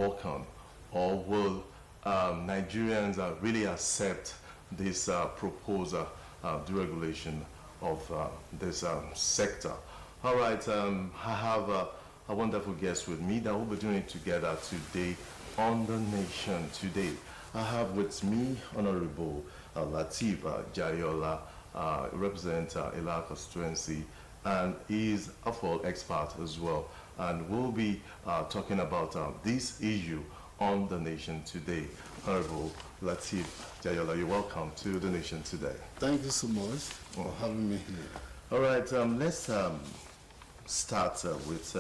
welcome, or will Nigerians really accept this proposal, deregulation of this sector? All right, I have a wonderful guest with me that will be doing it together today on The Nation Today. I have with me Honorable Lateef Jayola, represents Ila constituency, and is a full expert as well. And we'll be talking about this issue on The Nation Today. Honorable Lateef Jayola, you're welcome to The Nation Today. Thank you so much for having me here. All right, let's start with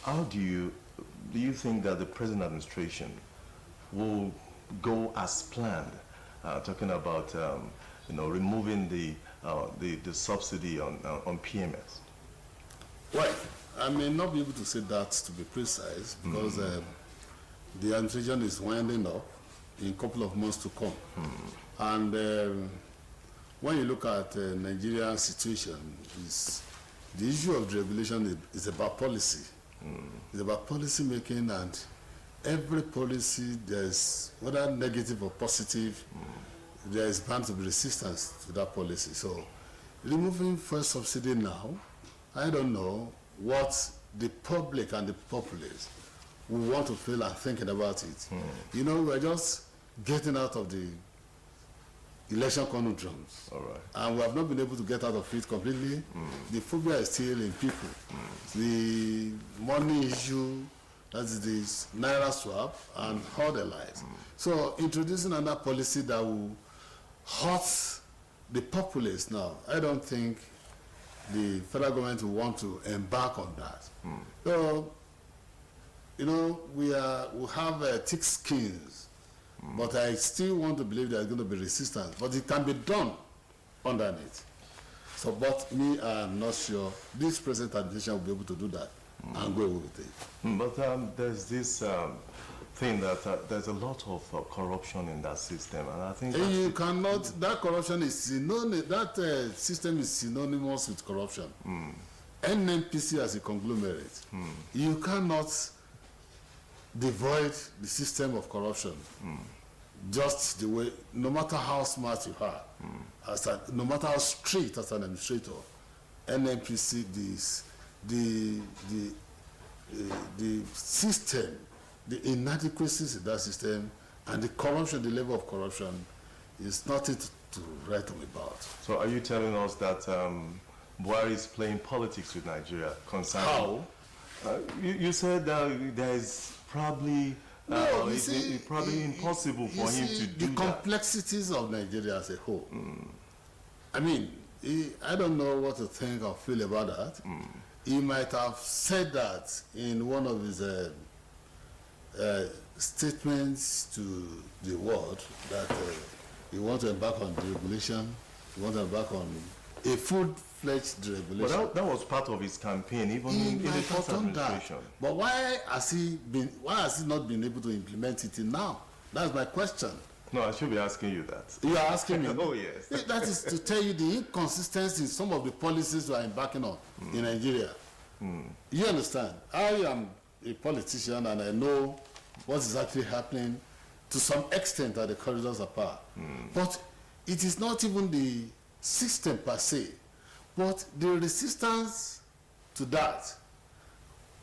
how do you think that the present administration will go as planned? Talking about removing the subsidy on PMS. Well, I may not be able to say that to be precise because the administration is winding up in a couple of months to come. And when you look at Nigeria's situation, the issue of deregulation is about policy. It's about policy making, and every policy, there's whether negative or positive, there is bound to be resistance to that policy. So removing fuel subsidy now, I don't know what the public and the populace will want to feel and thinking about it. We're just getting out of the election conundrums. All right. And we have not been able to get out of it completely. The phobia is still in people. The money issue, that is this Naira swap and all the likes. So introducing another policy that will hurt the populace now, I don't think the federal government will want to embark on that. So, we have thick skins. But I still want to believe there's going to be resistance. But it can be done underneath. So, but me, I'm not sure this present administration will be able to do that and go away with it. But there's this thing that there's a lot of corruption in that system, and I think you cannot. That corruption is synonymous. That system is synonymous with corruption. NNPC as a conglomerate, you cannot devoid the system of corruption. Just the way, no matter how smart you are, no matter how strict as an administrator, NNPC, the system, the inadequacies in that system, and the corruption, the level of corruption, is nothing to write home about. So, are you telling us that Buhari is playing politics with Nigeria concerning? How? You said there is probably it's probably impossible for him to do the complexities of Nigeria as a whole. I mean, I don't know what to think or feel about that. He might have said that in one of his statements to the world that he wants to embark on deregulation, he wants to embark on a full-fledged deregulation. But that was part of his campaign, even in the first administration. But why has he not been able to implement it now? That's my question. No, I should be asking you that. You are asking me? Oh, yes. That is to tell you the inconsistency in some of the policies we are embarking on in Nigeria. You understand? I am a politician and I know what is actually happening to some extent at the corridors of power. But it is not even the system per se, but the resistance to that,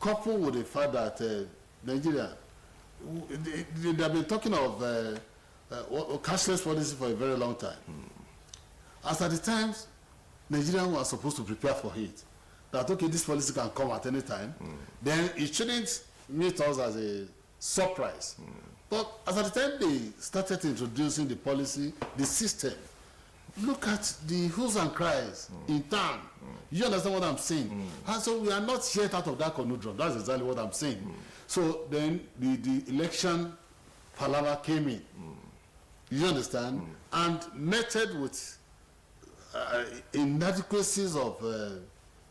coupled with the fact that Nigeria, they have been talking of cashless policy for a very long time. As at the times, Nigerians were supposed to prepare for it. That okay, this policy can come at any time. Then it shouldn't meet us as a surprise. But as at the time they started introducing the policy, the system, look at the who's and cries in town. You understand what I'm saying? And so we are not yet out of that conundrum. That's exactly what I'm saying. So then the election palaver came in. You understand? And meted with inadequacies of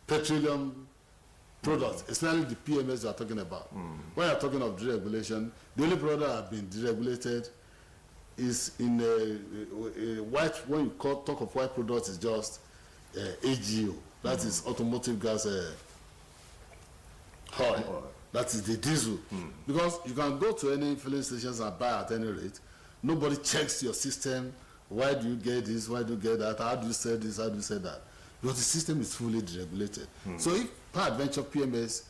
petroleum products, especially the PMS you are talking about. When you are talking of deregulation, the only product that have been deregulated is in white. When you talk of white products, is just AGO. That is automotive gas oil. That is the diesel. Because you can go to any filling stations and buy at any rate. Nobody checks your system. Why do you get this? Why do you get that? How do you sell this? How do you sell that? Because the system is fully deregulated. So if peradventure PMS,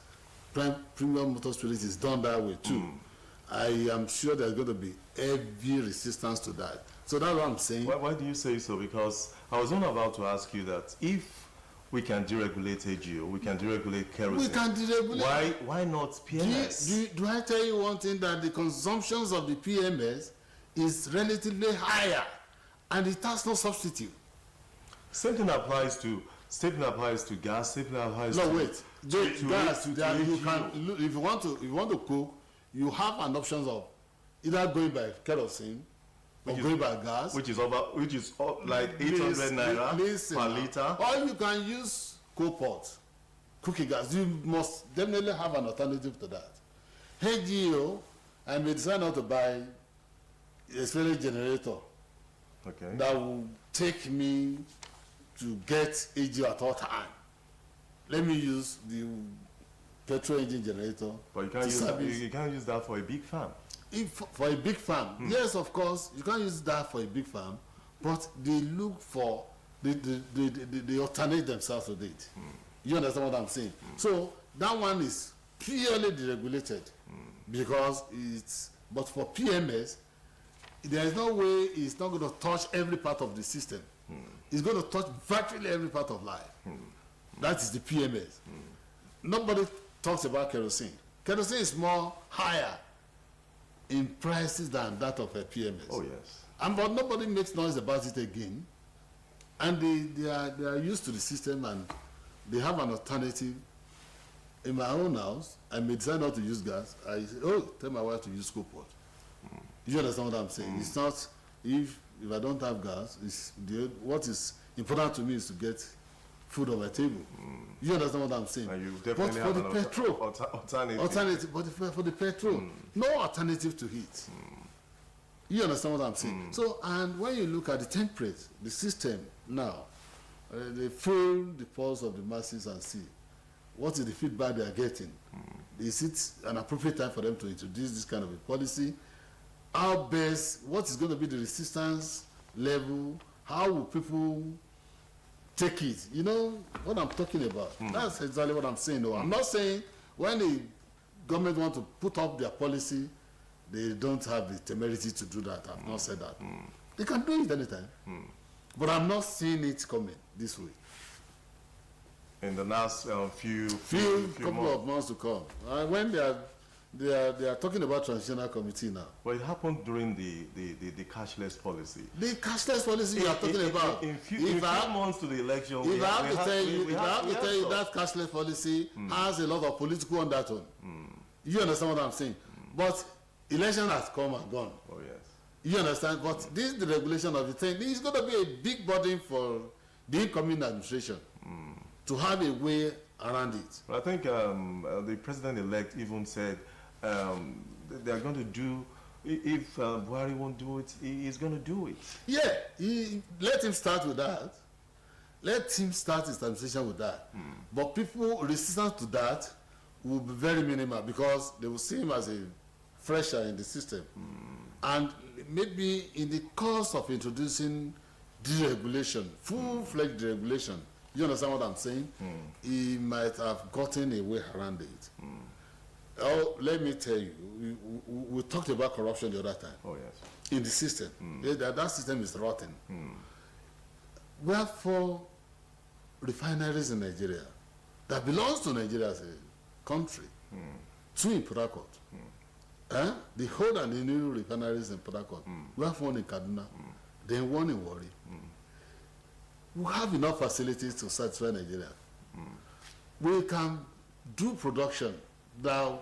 premium motor spirit, is done that way too, I am sure there's going to be heavy resistance to that. So that's what I'm saying. Why do you say so? Because I was not about to ask you that if we can deregulate AGO, we can deregulate kerosene. We can deregulate. Why not PMS? Do I tell you one thing, that the consumptions of the PMS is relatively higher and it has no substitute? Same thing applies to gas. Same thing applies no, to wait. Gas. You can, if you want to cook, you have an option of either going by kerosene or going by gas, which is like 800 naira per liter. Or you can use coal pot, cooking gas. You must definitely have an alternative to that. HGO, I may decide not to buy a solar generator that will take me to get AGO at all time. Let me use the petrol engine generator. But you can't use that for a big farm. For a big farm, yes, of course, you can't use that for a big farm, but they look for, they alternate themselves with it. You understand what I'm saying? So that one is purely deregulated because but for PMS, there is no way it's not going to touch every part of the system. It's going to touch virtually every part of life. That is the PMS. Nobody talks about kerosene. Kerosene is more higher in prices than that of a PMS. Oh yes. But nobody makes noise about it again, and they are used to the system and they have an alternative. In my own house, I may decide not to use gas. I say, tell my wife to use coal pot. You understand what I'm saying? It's not if I don't have gas. What is important to me is to get food on my table. You understand what I'm saying? And you definitely but for the petrol, alternative. But for the petrol, no alternative to heat. You understand what I'm saying? So, and when you look at the temperature, the system now, they fill the pulse of the masses and see what is the feedback they are getting. Is it an appropriate time for them to introduce this kind of a policy? How best, what is going to be the resistance level? How will people take it? You know what I'm talking about? That's exactly what I'm saying. No, I'm not saying when the government want to put up their policy, they don't have the temerity to do that. I've not said that. They can do it anytime. But I'm not seeing it coming this way. In the last few couple of months to come. When they are talking about transitional committee now. Well, it happened during the cashless policy. The cashless policy you are talking about. In few months to the election, if I have to tell you that cashless policy has a lot of political undertone. You understand what I'm saying? But election has come and gone. Oh yes. You understand? But this the regulation of the thing. It's going to be a big burden for the incoming administration to have a way around it. But I think the president-elect even said they are going to do, if Buhari won't do it, he's going to do it. Yeah, let him start with that. Let him start his administration with that. But people resistance to that will be very minimal because they will see him as a fresher in the system. And maybe in the course of introducing deregulation, full-fledged deregulation, you understand what I'm saying? He might have gotten a way around it. Oh, let me tell you, we talked about corruption the other time. Oh yes. In the system, that system is rotten. We have 4 refineries in Nigeria that belongs to Nigeria as a country. 2 in Port Harcourt. The whole and the new refineries in Port Harcourt. We have 1 in Kaduna, then 1 in Warri. We have enough facilities to satisfy Nigeria. We can do production that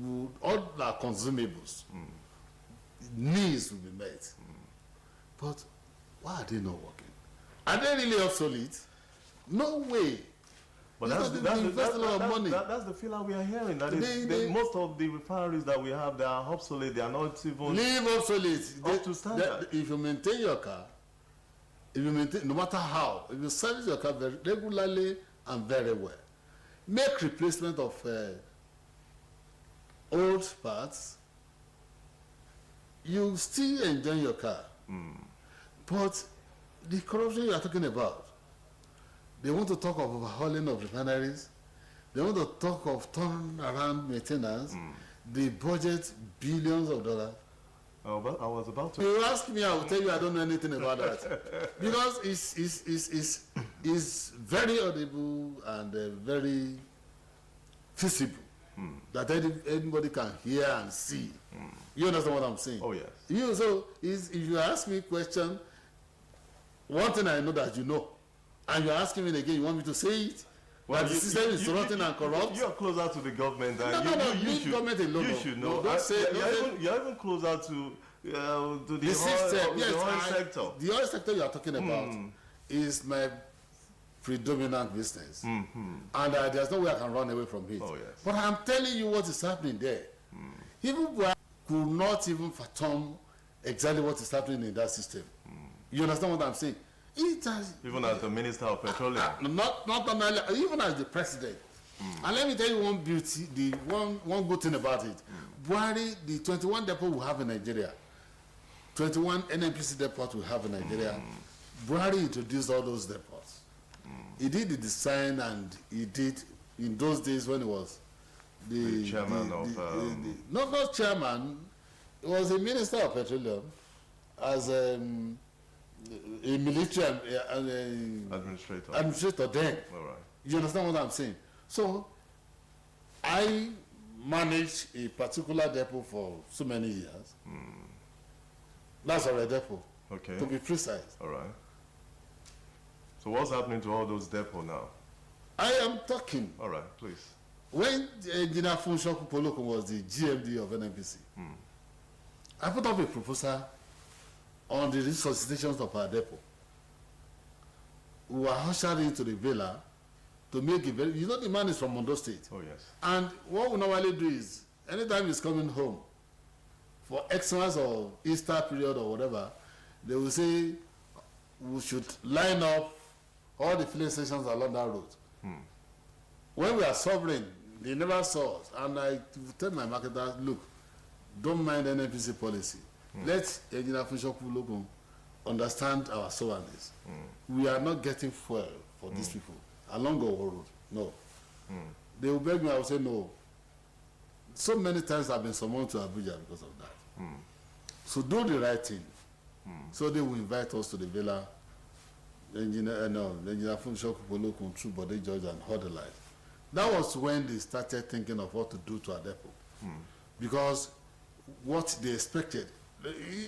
would, all our consumables, needs will be met. But why are they not working? Are they really obsolete? No way. But that's the feeling we are hearing. That most of the refineries that we have, they are obsolete. They are not even obsolete. Up to standard. If you maintain your car, if you maintain, no matter how, if you service your car very regularly and very well, make replacement of old parts, you still enjoy your car. But the corruption you are talking about, they want to talk of overhauling of refineries. They want to talk of turnaround maintenance. They budget billions of dollars. Oh, but I was about to. You ask me, I will tell you I don't know anything about that. Because it's very audible and very visible that anybody can hear and see. You understand what I'm saying? Oh, yes. If you ask me a question, one thing I know that you know, and you're asking me again, you want me to say it? Well, the system is rotten and corrupt. You're closer to the government. Leave government alone. You should know. You're even closer to the system. The oil sector. The oil sector you are talking about is my predominant business. And there's no way I can run away from it. Oh, yes. But I'm telling you what is happening there. Even Buhari could not even fathom exactly what is happening in that system. You understand what I'm saying? Even as the Minister of Petroleum. Not only, even as the president. And let me tell you one beauty, one good thing about it. Buhari, the 21 depot we have in Nigeria, 21 NNPC depots we have in Nigeria, Buhari introduced all those depots. He did the design, and he did, in those days when he was the chairman not chairman, he was a Minister of Petroleum, as a military administrator then. All right. You understand what I'm saying? So, I managed a particular depot for so many years. That's our depot. Okay. To be precise. All right. So what's happening to all those depots now? I am talking. All right, please. When Engineer Funshoku Polokun was the GMD of NNPC, I put up a proposal on the resuscitations of our depot. We were ushered into the villa to make a very, the man is from Mondo State. Oh, yes. And what we normally do is, anytime he's coming home for Xmas or Easter period or whatever, they will say we should line up all the filling stations along that road. When we are sovereign, they never saw us. And I tell my marketers, look, don't mind NNPC policy. Let Engineer Funshoku Polokun understand our sovereignty. We are not getting fuel for these people along the road. No. They will beg me, I will say no. So many times I've been summoned to Abuja because of that. So do the right thing. So they will invite us to the villa. Engineer Funshoku Polokun, True Body Judge, and all the like. That was when they started thinking of what to do to our depot. Because what they expected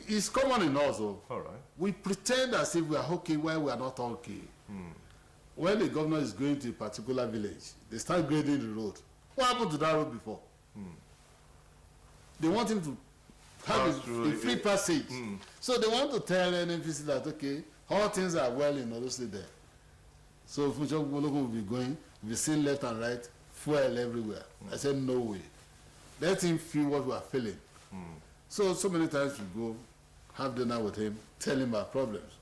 is common in us. All right. We pretend as if we are okay while we are not okay. When the governor is going to a particular village, they start grading the road. What happened to that road before? They want him to have a free passage. So they want to tell NNPC that, okay, all things are well in Ondo State there. So Funshoku Polokun will be going, be seen left and right, fuel everywhere. I said, no way. Let him feel what we are feeling. So many times we go, have dinner with him, tell him our problems.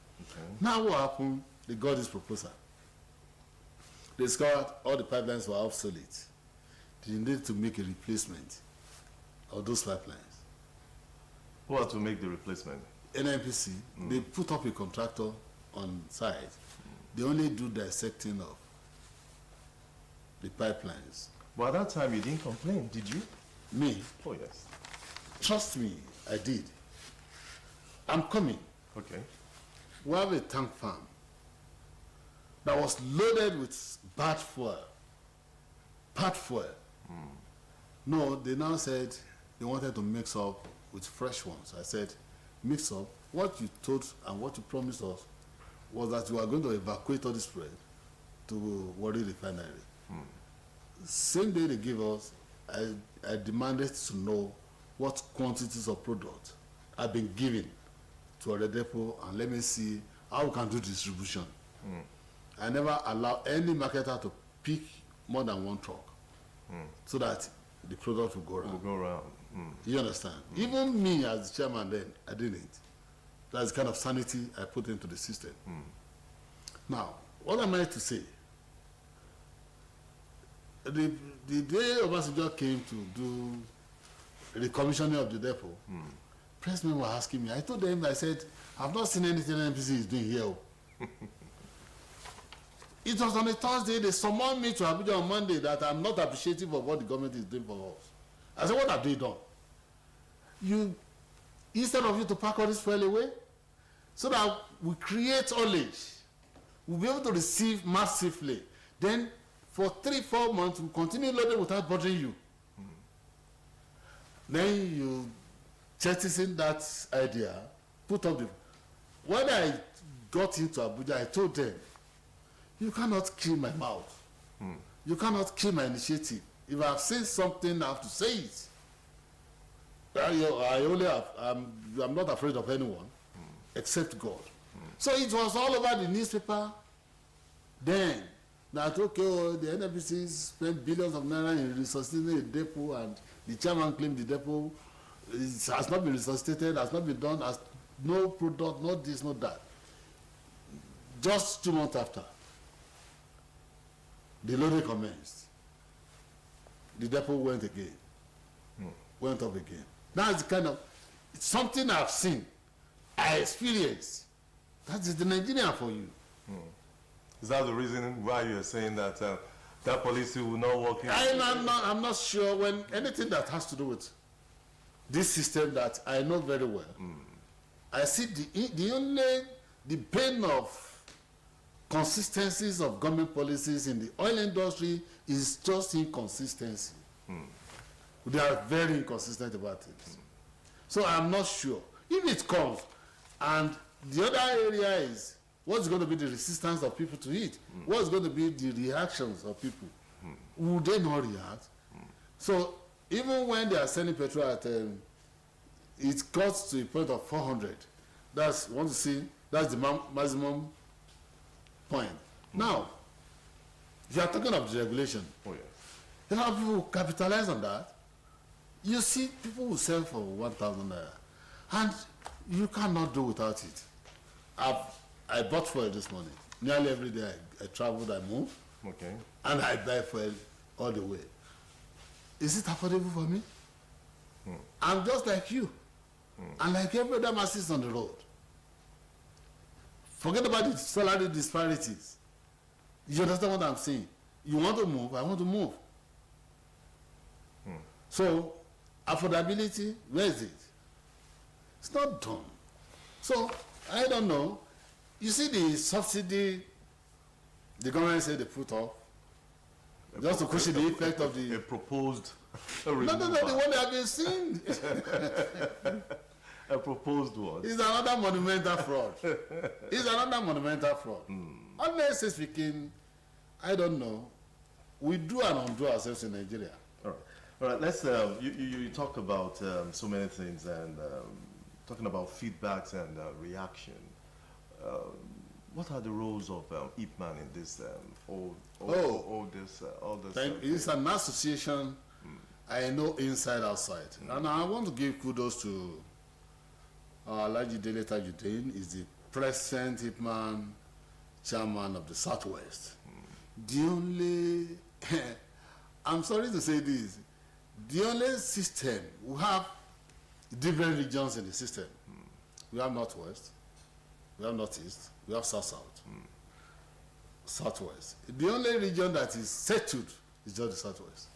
Now what happened? They got this proposal. They discovered all the pipelines were obsolete. They needed to make a replacement of those pipelines. Who had to make the replacement? NNPC, they put up a contractor on site. They only do dissecting of the pipelines. But at that time, you didn't complain, did you? Me? Oh, yes. Trust me, I did. I'm coming. Okay. We have a tank farm that was loaded with bad fuel. Bad fuel. No, they now said they wanted to mix up with fresh ones. I said, mix up. What you told and what you promised us was that you are going to evacuate all this fuel to Warri Refinery. Same day they give us, I demanded to know what quantities of product have been given to our depot, and let me see how we can do distribution. I never allow any marketer to pick more than one truck so that the product will go around. You understand? Even me as the chairman then, I didn't. That's the kind of sanity I put into the system. Now, what am I to say? The day Obasanjo came to do recommissioning of the depot, pressmen were asking me. I told them, I said, I've not seen anything NPC is doing here. It was on a Thursday. They summoned me to Abuja on Monday that I'm not appreciative of what the government is doing for us. I said, what have they done? Instead of you to pack all this fuel away, so that we create haulage, we'll be able to receive massively. Then for 3-4 months, we'll continue loading without bothering you. Then you jettison that idea, put up the... When I got into Abuja, I told them, you cannot kill my mouth. You cannot kill my initiative. If I've said something, I have to say it. I'm not afraid of anyone except God. So it was all over the newspaper then that, okay, the NFBC spent billions of naira in resuscitating a depot, and the chairman claimed the depot has not been resuscitated, has not been done, has no product, not this, not that. Just 2 months after, the loading commenced. The depot went again, went up again. That's the kind of something I've seen, I experienced. That is the Nigerian for you. Is that the reason why you're saying that that policy will not work? I'm not sure. When anything that has to do with this system that I know very well, I see the pain of consistencies of government policies in the oil industry is just inconsistency. They are very inconsistent about it. So I'm not sure. If it comes, and the other area is what's going to be the resistance of people to it? What's going to be the reactions of people? Would they not react? So even when they are selling petrol at, it cuts to a point of 400. That's, want to see, that's the maximum point. Now, if you are talking of deregulation, a lot of people will capitalize on that. You see, people will sell for 1,000 naira, and you cannot do without it. I bought fuel this morning. Nearly every day I traveled, I move, and I buy fuel all the way. Is it affordable for me? I'm just like you, and like every other masses on the road. Forget about the salary disparities. You understand what I'm saying? You want to move, I want to move. So, affordability, where is it? It's not done. So, I don't know. You see the subsidy the government said they put off, just to cushion the effect of the... A proposed... No, the one they have been seeing. A proposed one. It's another monumental fraud. It's another monumental fraud. Honestly speaking, I don't know. We do and undo ourselves in Nigeria. All right. Let's. You talk about so many things, and talking about feedbacks and reaction. What are the roles of IPMAN in this? All this. It's an association. I know inside, outside, and I want to give kudos to Alhaji Dele Tajuddin. Is the present IPMAN chairman of the Southwest. The only, I'm sorry to say this, the only system, we have different regions in the system. We have Northwest, we have Northeast, we have South-South, Southwest. The only region that is settled is just the Southwest.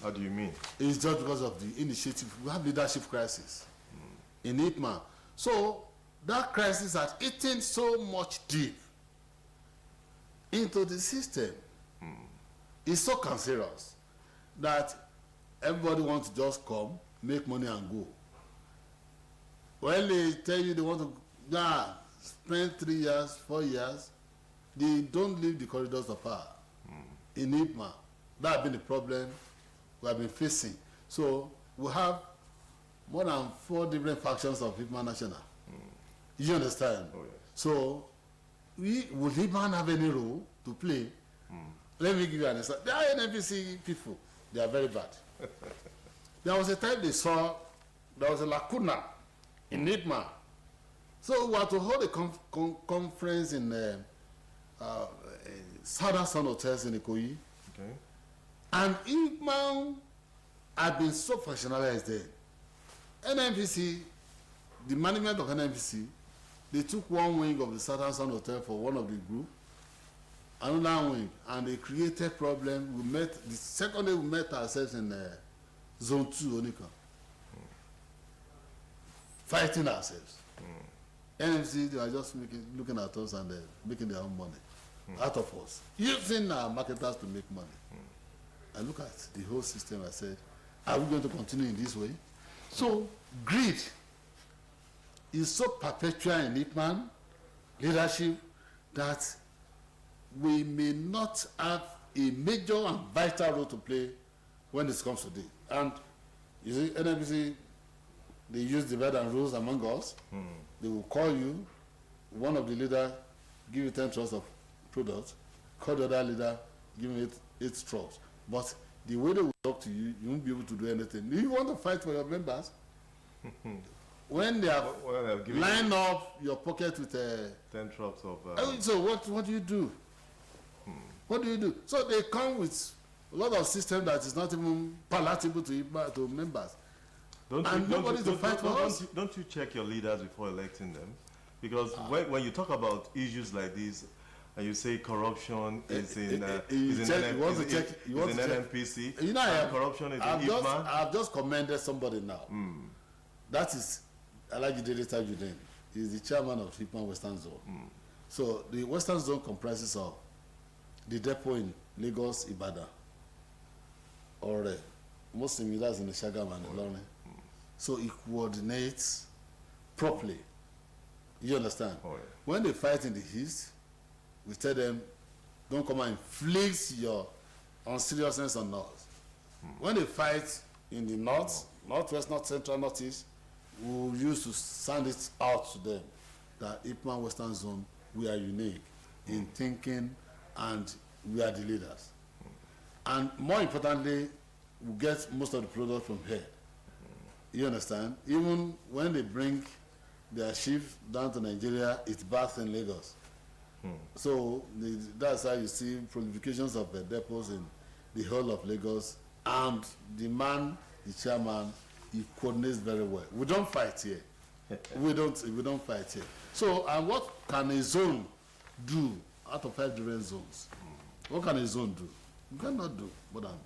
How do you mean? It's just because of the initiative. We have leadership crisis in IPMAN. So that crisis has eaten so much deep into the system. It's so cancerous that everybody wants to just come, make money and go. When they tell you they want to spend 3 years, 4 years, they don't leave the corridors of power. In IPMAN, that has been the problem we have been facing. So we have more than 4 different factions of IPMAN National. You understand? Oh, yes. So will IPMAN have any role to play? Let me give you an example. The NNPC people, they are very bad. There was a time they saw there was a lacuna in IPMAN. So we had to hold a conference in Southern Sun Hotels in Ikoyi. Okay. And IPMAN have been so functionalized then. NNPC, the management of NNPC, they took one wing of the Southern Sun Hotel for one of the group, another wing, and they created problem. We met, the second day we met ourselves in Zone 2, Onika. Fighting ourselves. NMC, they are just looking at us and making their own money out of us, using our marketers to make money. I look at the whole system, I said, are we going to continue in this way? So, greed is so perpetual in Ipman leadership that we may not have a major and vital role to play when this comes to this. And you see, NMC, they use divide and rules among us. They will call you, one of the leaders, give you 10 trusts of products, call the other leader, give him 8 trusts. But the way they will talk to you, you won't be able to do anything. Do you want to fight for your members? When they have lined up your pocket with 10 trucks of... so what do you do? What do you do? So they come with a lot of system that is not even palatable to members. Nobody to fight for us. Don't you check your leaders before electing them? Because when you talk about issues like this, and you say corruption is in NNPC, you know, corruption is in IPMAN. I've just commended somebody now. That is Alhaji Dele Tajudeen. He's the chairman of IPMAN Western Zone. So the Western Zone comprises of the depot in Lagos, Ibadan, or most leaders in the Shagam and the Lorne. So it coordinates properly. You understand? When they fight in the east, we tell them, don't come and inflict your unseriousness on us. When they fight in the north, northwest, north central, northeast, we will use to send it out to them that IPMAN Western Zone, we are unique in thinking and we are the leaders. And more importantly, we get most of the products from here. You understand? Even when they bring their ship down to Nigeria, it's bathed in Lagos. So that's how you see prolifications of depots in the whole of Lagos. And the man, the chairman, he coordinates very well. We don't fight here. we don't fight here. So, and what can a zone do out of 5 different zones? What can a zone do? You cannot do more than,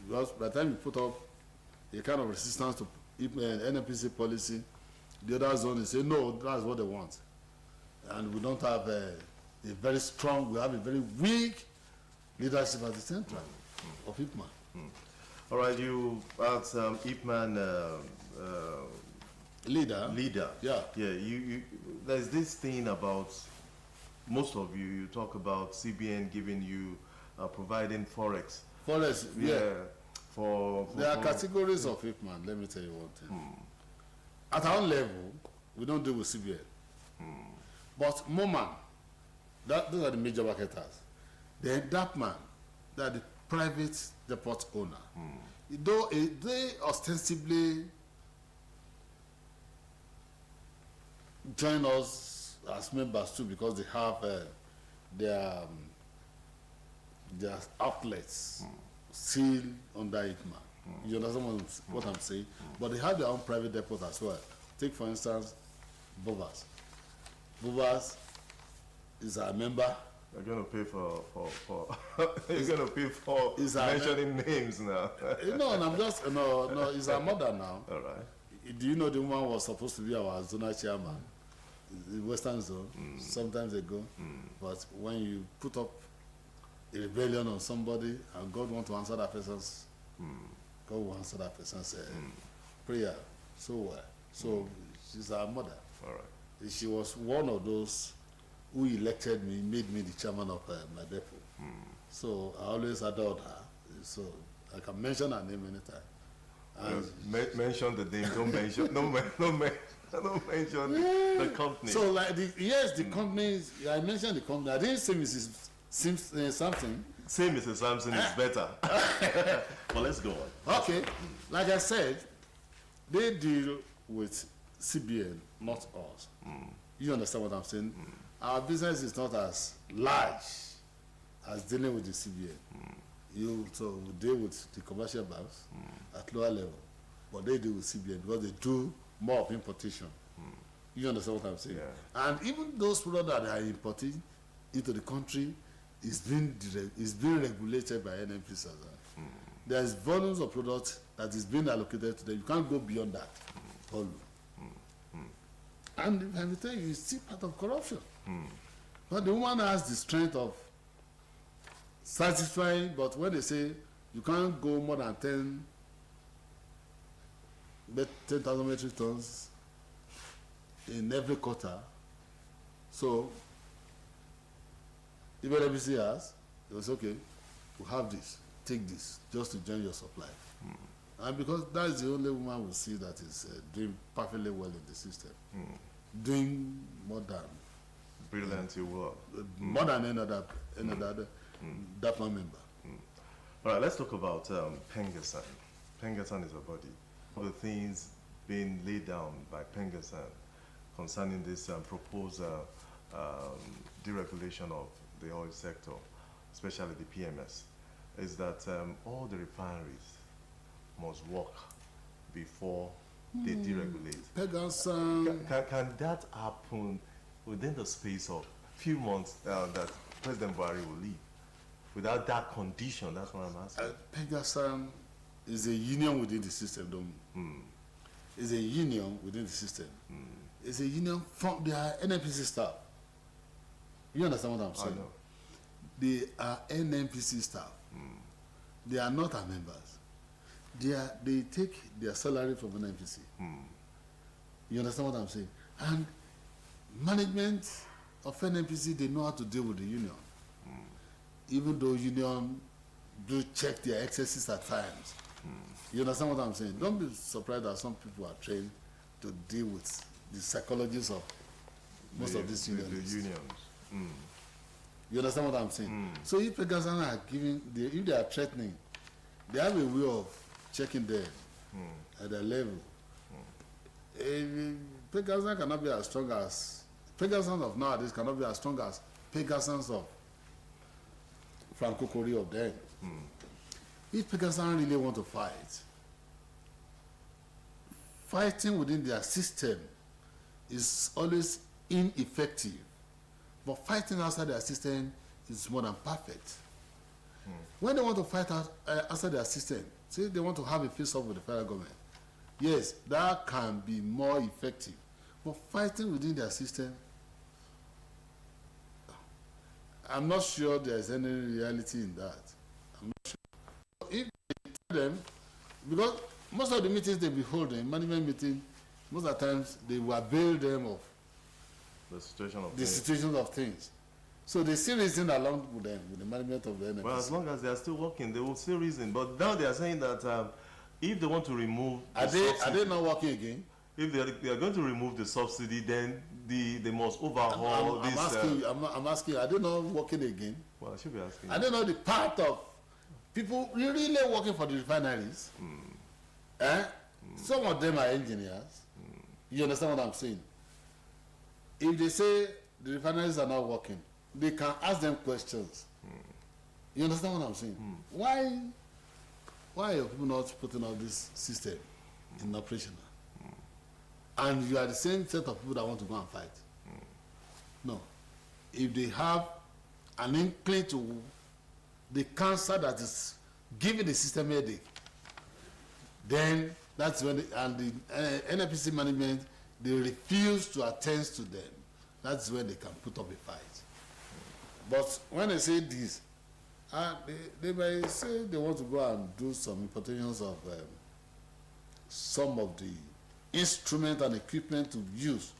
because by the time you put up a kind of resistance to NNPC policy, the other zone is say no, that's what they want. And we don't have a very strong, we have a very weak leadership at the center of IPMAN. All right, you as IPMAN leader. Yeah. Yeah. You. There's this thing about most of you talk about CBN giving you providing forex. Forex. Yeah. There are categories of IPMAN. Let me tell you one thing. At our level, we don't deal with CBN. But MOMAN, those are the major marketers. Then DAPMAN, they are the private depot owner. Though they ostensibly join us as members too because they have their outlets sealed under IPMAN. You understand what I'm saying? But they have their own private depots as well. Take for instance, Bovas. Bovas is a member. You're going to pay for you're going to pay for mentioning names now. No, I'm just no. It's our mother now. All right. Do you know the woman was supposed to be our zonal chairman, the Western Zone, sometimes ago? But when you put up a rebellion on somebody and God wants to answer that person's, God will answer that person's prayer so well. So she's our mother. All right. She was one of those who elected me, made me the chairman of my depot. So I always adored her. So I can mention her name anytime. Mention the name. Don't mention. don't mention the company. So like the company. I mentioned the company. I didn't say Mrs. Something. Say Mrs. Sampson is better. Well, let's go on. Okay. Like I said, they deal with CBN, not us. You understand what I'm saying? Our business is not as large as dealing with the CBN. So we deal with the commercial banks at lower level, but they deal with CBN because they do more of importation. You understand what I'm saying? Yeah. And even those products that are importing into the country is being regulated by NNPC as well. There's volumes of products that is being allocated to them. You can't go beyond that volume. And I will tell you, it's still part of corruption. But the woman has the strength of satisfying, but when they say you can't go more than 10,000 metric tons in every quarter, so if NNPC has, it was okay, we have this, take this, just to join your supply. And because that's the only woman we see that is doing perfectly well in the system, doing more than Brilliantly well. more than any other DAPA member. All right, let's talk about Pengasan. Pengasan is a body. One of the things being laid down by Pengasan concerning this proposed deregulation of the oil sector, especially the PMS, is that all the refineries must work before they deregulate. Pengasan. Can that happen within the space of few months that President Buhari will leave? Without that condition, that's what I'm asking. Pengasan is a union within the system, It's a union within the system. It's a union from their NNPC staff. You understand what I'm saying? I know. They are NNPC staff. They are not our members. They take their salary from NNPC. You understand what I'm saying? And management of NNPC, they know how to deal with the union. Even though union do check their excesses at times. You understand what I'm saying? Don't be surprised that some people are trained to deal with the psychologies of most of these unions. The unions. You understand what I'm saying? So if Pengasan are if they are threatening, they have a way of checking them at their level. Pengasan cannot be as strong as Pengasan of nowadays cannot be as strong as Pengasans of Franco Kori of then. If Pengasan really want to fight, fighting within their system is always ineffective. But fighting outside their system is more than perfect. When they want to fight outside their system, say they want to have a face-off with the federal government, yes, that can be more effective. But fighting within their system, I'm not sure there's any reality in that. I'm not sure. If they tell them, because most of the meetings they be holding, management meeting, most of the times they will avail them of the situation of the situations of things. So they still reason along with them, with the management of the NNPC. Well, as long as they are still working, they will still reason. But now they are saying that if they want to remove are they not working again? If they are going to remove the subsidy, then they must overhaul this. I'm asking you, are they not working again? Well, I should be asking. I don't know the part of people really working for the refineries. Some of them are engineers. You understand what I'm saying? If they say the refineries are not working, they can ask them questions. You understand what I'm saying? Why are people not putting out this system in operation? And you are the same set of people that want to go and fight. No. If they have an inkling to the cancer that is giving the system headache, then that's when the NNPC management, they refuse to attend to them. That's when they can put up a fight. But when they say this, they may say they want to go and do some importations of some of the instruments and equipment to use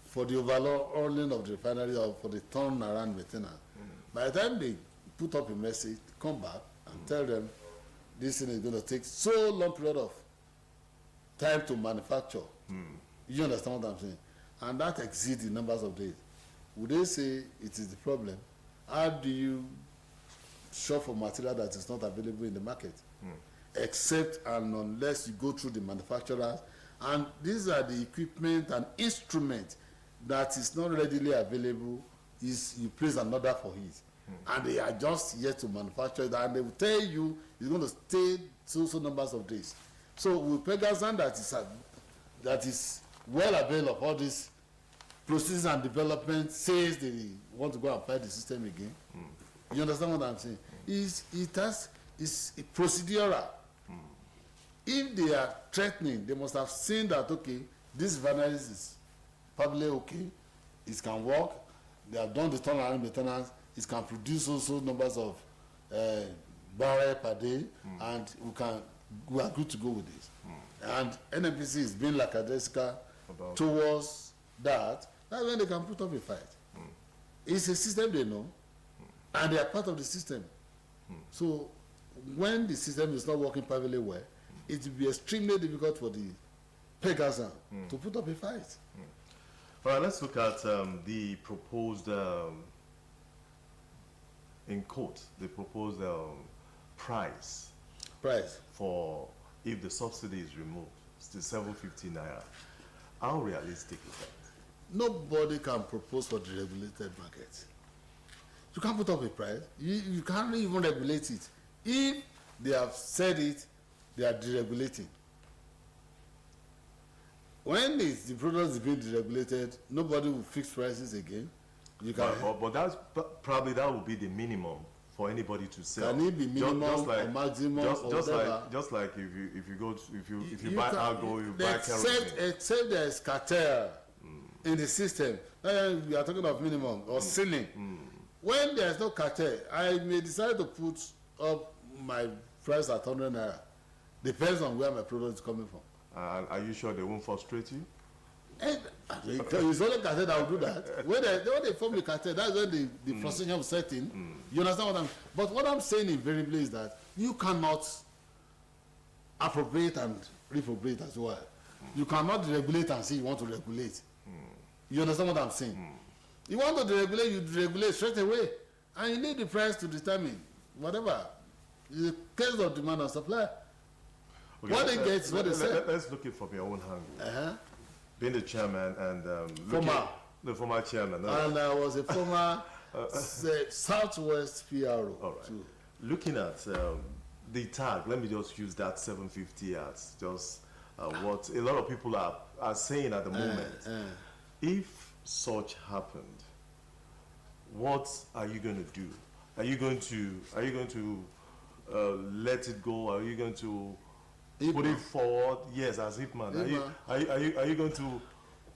for the overhauling of the refinery or for the turnaround maintenance. By the time they put up a message, come back and tell them this thing is going to take so long period of time to manufacture. You understand what I'm saying? And that exceeds the numbers of days. Would they say it is the problem? How do you shop for material that is not available in the market? Except and unless you go through the manufacturers. And these are the equipment and instruments that is not readily available, is you place an order for it. and they are just yet to manufacture it, and they will tell you it's going to stay so numbers of days. So with Pegasan that is well aware of all this process and development, says they want to go and fight the system again. You understand what I'm saying? It's procedural. If they are threatening, they must have seen that, okay, this vulnerability is probably okay, it can work, they have done the turnaround maintenance, it can produce also numbers of barrel per day, and we are good to go with this. And NNPC is being lackadaisical towards that. That's when they can put up a fight. It's a system they know, and they are part of the system. So when the system is not working perfectly well, it will be extremely difficult for the Pegasan to put up a fight. All right, let's look at the proposed, in quote, the proposed price for if the subsidy is removed. It's the 750 naira. How realistic is that? Nobody can propose for the regulated market. You can't put up a price. You can't even regulate it. If they have said it, they are deregulating. When the product is being deregulated, nobody will fix prices again. You can, but that's probably that would be the minimum for anybody to sell. Can it be minimum or maximum or whatever? Just like if you buy alcohol, you buy kerosene. Except there is cartel in the system. We are talking of minimum or ceiling. When there is no cartel, I may decide to put up my price at 100 naira. Depends on where my product is coming from. Are you sure they won't frustrate you? It's only cartel that will do that. When they form the cartel, that's when the frustration will set in. You understand what I'm saying? But what I'm saying invariably is that you cannot appropriate and reappropriate as well. You cannot deregulate and say you want to regulate. You understand what I'm saying? You want to deregulate, you deregulate straight away. And you need the price to determine whatever. The case of demand and supply. Okay, what they get is what they say. Let's look it from your own angle. Being the chairman and the former chairman. And I was a former Southwest PRO. All right. Too. Looking at the tag, let me just use that 750 as just what a lot of people are saying at the moment. If such happened, what are you going to do? Are you going to let it go? Are you going to put it forward? Yes, as Hitman. Are you going to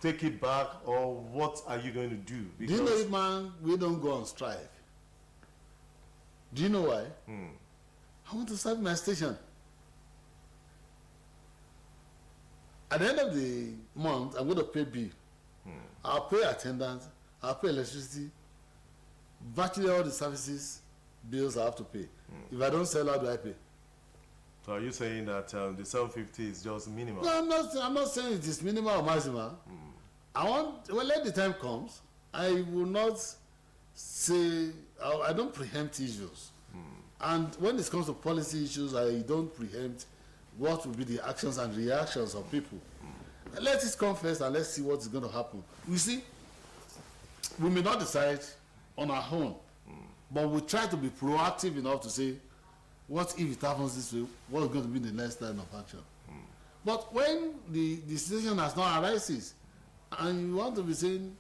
take it back, or what are you going to do? Because do you know, Hitman, we don't go on strike. Do you know why? I want to serve my station. At the end of the month, I'm going to pay bill. I'll pay attendance, I'll pay electricity, virtually all the services, bills I have to pay. If I don't sell, how do I pay? So are you saying that the 750 is just minimum? No, I'm not saying it is minimal or maximum. Let the time comes, I will not say, I don't preempt issues. And when it comes to policy issues, I don't preempt what will be the actions and reactions of people. Let it come first and let's see what is going to happen. You see, we may not decide on our own, but we try to be proactive enough to say, what if it happens this way? What is going to be the next line of action? But when the situation has not arises, and you want to be saying,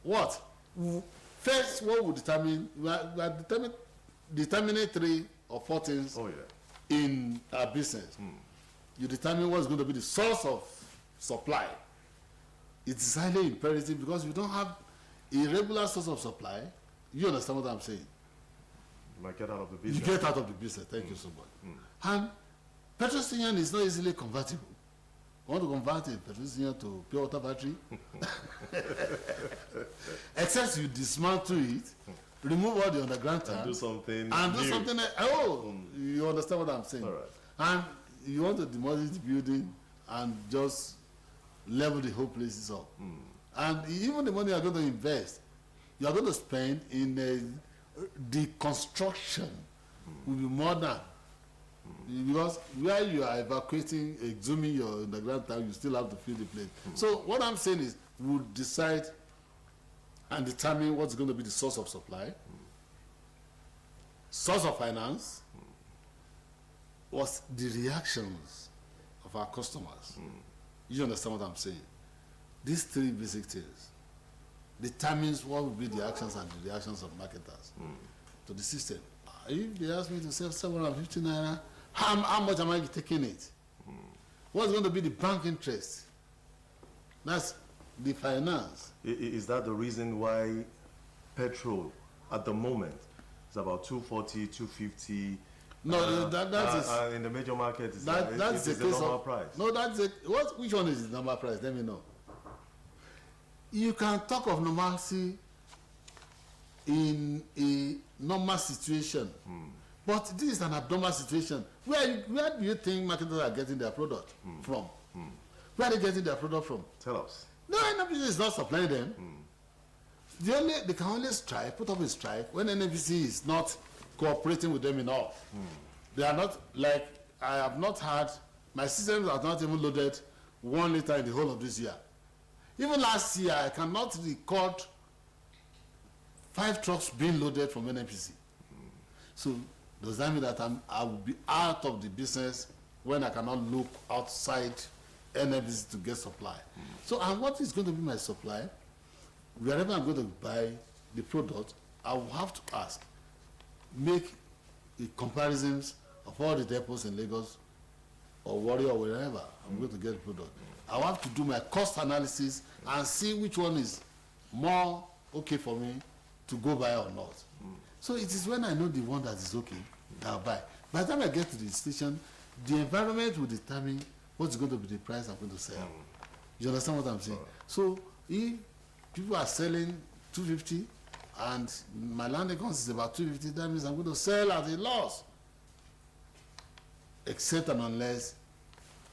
what? First, what will determine? We are determining 3 or 4 things in our business. You determine what is going to be the source of supply. It is highly imperative because if you don't have a regular source of supply, you understand what I'm saying? You might get out of the business. You get out of the business. Thank you so much. And petrol station is not easily convertible. You want to convert a petrol station to pure water battery? Except you dismantle it, remove all the underground tanks, and do something you understand what I'm saying? All right. And you want to demolish the building and just level the whole places up. And even the money you are going to invest, you are going to spend in the construction will be more than because where you are evacuating, exhuming your underground tank, you still have to fill the place. So what I'm saying is we'll decide and determine what's going to be the source of supply. source of finance, was the reactions of our customers. You understand what I'm saying? These three basic things determines what will be the actions and the reactions of marketers to the system. If they ask me to sell 750 naira, how much am I taking it? What's going to be the bank interest? That's the finance. Is that the reason why petrol at the moment is about 240, 250? No, that's in the major market, that's the normal price. No, that's it. Which one is the normal price? Let me know. You can talk of normalcy in a normal situation, but this is an abnormal situation. Where do you think marketers are getting their product from? Where are they getting their product from? Tell us. No, NNPC is not supplying them. They can only strike, put up a strike when NNPC is not cooperating with them enough. They are not, like, I have not had, my systems are not even loaded 1 liter in the whole of this year. Even last year, I cannot record 5 trucks being loaded from NNPC. So does that mean that I will be out of the business when I cannot look outside NNPC to get supply? So, and what is going to be my supply? Wherever I'm going to buy the product, I will have to ask, make the comparisons of all the depots in Lagos or Warrior or wherever I'm going to get the product. I will have to do my cost analysis and see which one is more okay for me to go buy or not. So it is when I know the one that is okay that I'll buy. By the time I get to the station, the environment will determine what's going to be the price I'm going to sell. You understand what I'm saying? So if people are selling 250 and my landing cost is about 250, that means I'm going to sell at a loss. Except and unless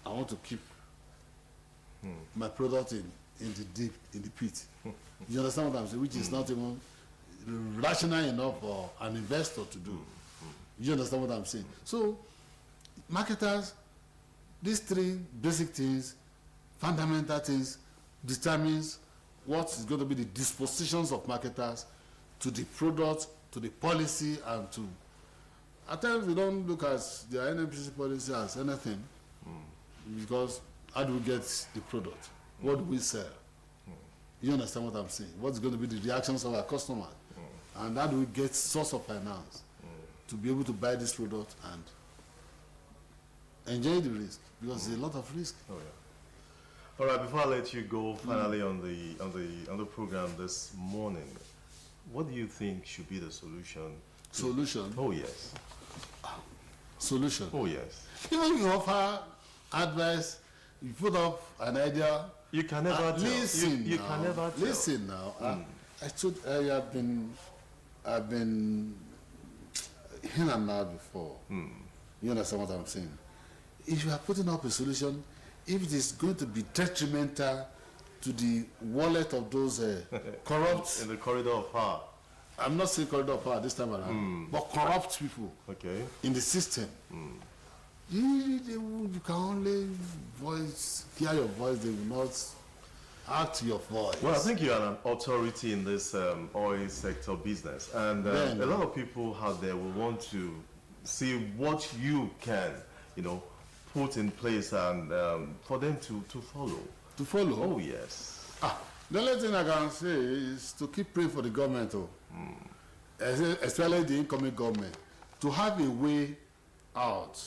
I want to keep my product in the pit. You understand what I'm saying? Which is not even rational enough for an investor to do. You understand what I'm saying? So marketers, these three basic things, fundamental things, determines what is going to be the dispositions of marketers to the product, to the policy, and to, at times we don't look at the NNPC policy as anything, because how do we get the product? What do we sell? You understand what I'm saying? What's going to be the reactions of our customers? And how do we get source of finance to be able to buy this product and enjoy the risk? Because there's a lot of risk. Oh, yeah. All right, before I let you go, finally on the program this morning, what do you think should be the solution? Solution? Oh, yes. Solution? Oh, yes. Even if you offer advice, you put up an idea. You can never tell. Listen you now. Can never tell. Listen now. I've been here and now before. You understand what I'm saying? If you are putting up a solution, if it is going to be detrimental to the wallet of those corrupt... In the corridor of power. I'm not saying corridor of power this time around, but corrupt people in the system. You can only hear your voice, they will not act your voice. Well, I think you are an authority in this oil sector business, and a lot of people out there will want to see what you can, put in place and for them to follow. To follow? Oh, yes. The only thing I can say is to keep praying for the government, especially the incoming government, to have a way out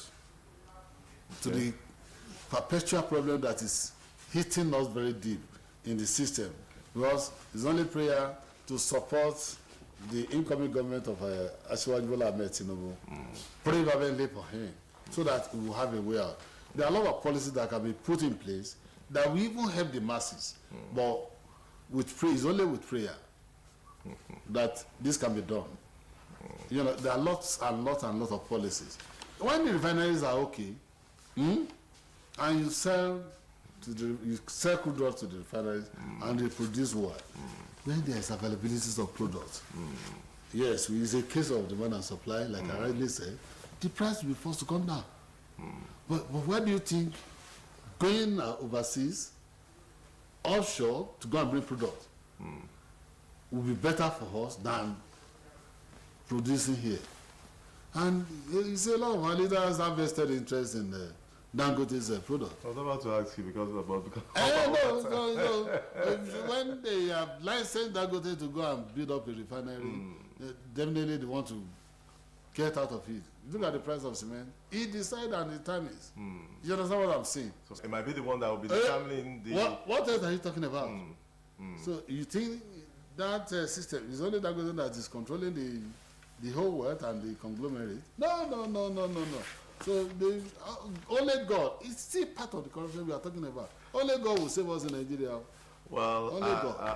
to the perpetual problem that is hitting us very deep in the system. Because it's only prayer to support the incoming government of Asiwaju Bola Ahmed Tinubu. Pray fervently for him so that we will have a way out. There are a lot of policies that can be put in place that will even help the masses. But with prayer, it's only with prayer that this can be done. There are lots and lots and lots of policies. When the refineries are okay, and you sell crude oil to the refineries and they produce what? When there is availability of products. Yes, it's a case of demand and supply, like I rightly said, the price will be forced to come down. But where do you think going overseas, offshore, to go and bring products will be better for us than producing here? And you see a lot of our leaders have vested interest in Dangote's product. I was about to ask you because No. When they have licensed Dangote to go and build up a refinery, definitely they want to get out of it. Look at the price of cement. He decided and the time is. You understand what I'm saying? So it might be the one that will be determining the... What else are you talking about? So you think that system is only Dangote that is controlling the whole world and the conglomerate? No. So only God, it's still part of the corruption we are talking about. Only God will save us in Nigeria. Well,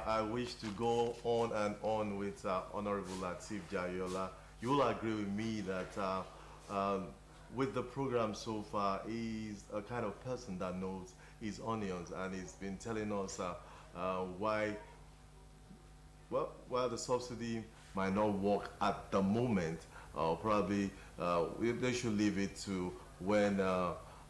I wish to go on and on with Honorable Lateef Jayola. You will agree with me that with the program so far, he's a kind of person that knows his onions, and he's been telling us why the subsidy might not work at the moment. Probably they should leave it to when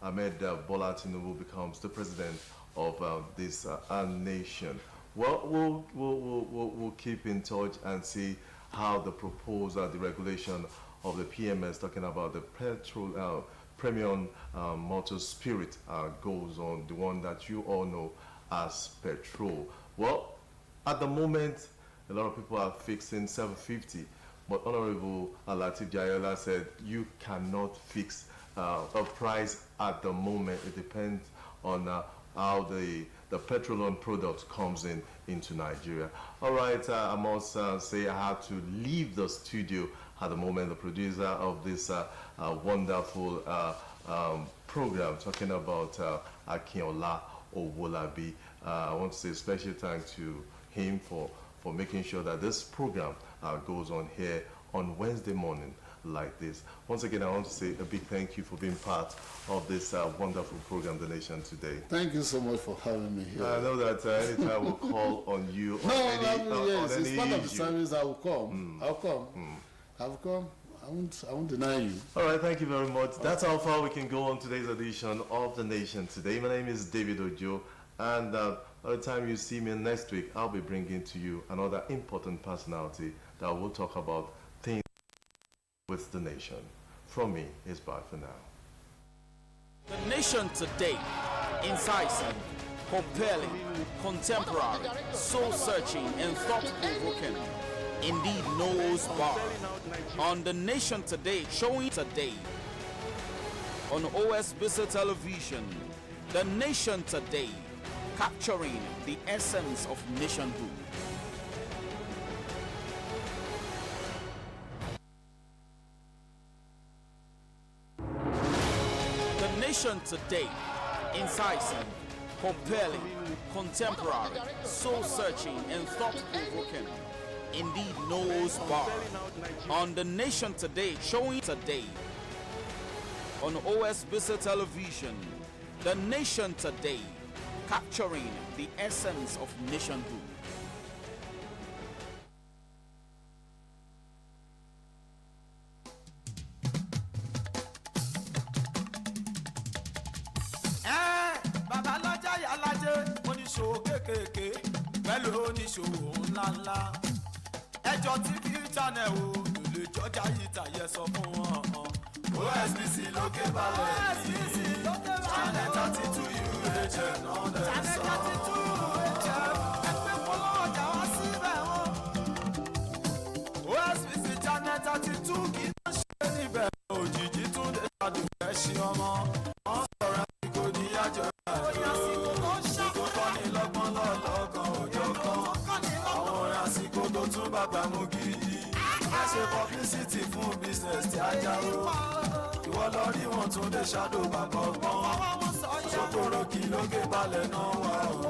Ahmed Bola Tinubu becomes the president of this nation. Well, we'll keep in touch and see how the proposal, the regulation of the PMS, talking about the petrol premium motor spirit goes on, the one that you all know as petrol. Well, at the moment, a lot of people are fixing 750, but Honorable Lateef Jayola said you cannot fix a price at the moment. It depends on how the petroleum product comes into Nigeria. All right, I must say I have to leave the studio at the moment. The producer of this wonderful program, talking about Akinola Owolabi. I want to say a special thanks to him for making sure that this program goes on here on Wednesday morning like this. Once again, I want to say a big thank you for being part of this wonderful program, The Nation Today. Thank you so much for having me here. I know that anytime we'll call on you. Yes, it's part of the service. I will come. I'll come. I won't deny you. All right, thank you very much. That's how far we can go on today's edition of The Nation Today. My name is David Ojo, and by the time you see me next week, I'll be bringing to you another important personality that will talk about things with the nation. From me, it's bye for now. The Nation Today, incisive, compelling, contemporary, soul-searching, and thought-provoking. Indeed, knows bar. On The Nation Today, showing today on Osbc television. The Nation Today, capturing the essence of nationhood. The Nation Today, incisive, compelling, contemporary, soul-searching, and thought-provoking. Indeed, knows bar. On The Nation Today, showing today on Osbc television. The Nation Today, capturing the essence of nationhood. Bàbá lọ́jà yàlájẹ́ oníṣòwò kéékèèké pẹ̀lú oníṣòwò ńláńlá. Ẹjọ́ TV channel o lè jọjà yìí tàyẹ sọ fún wọn. OSBC lókè balẹ̀ ní channel 32 UHF náà dẹ̀ sọ. Channel 32 UHF ẹgbẹ́ polówó ọjà wá síbẹ̀ wọn. OSBC channel 32 kì í tán ṣe níbẹ̀ òjijì tún lè ṣàdùnkẹ́ ṣe ọmọ. Wọ́n sọ̀rọ̀ àsìkò ní àjọ rẹ̀. Àsìkò tó kọ́ ní lọ́gbọ́n lọ́lọ́kan òjò kan. Àwọn orin àsìkò tó tún bàbá mú gidi. Má ṣe publicity fún business tí a jáwó. Ìwọ lọ rí wọn tún lè ṣàdó bàbá ọgbọ́n. Ṣòkòrò kí lókè balẹ̀ náà wà o.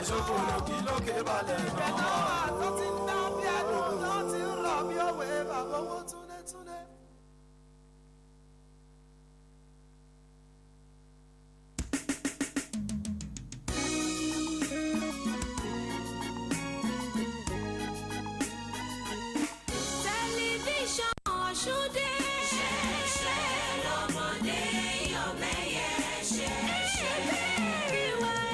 Ṣòkòrò kí lókè balẹ̀ náà wà o. Tó ti ń dá bí ẹnu, tó ti ń rọ̀ bí òwe bàbá owó túnde túnde.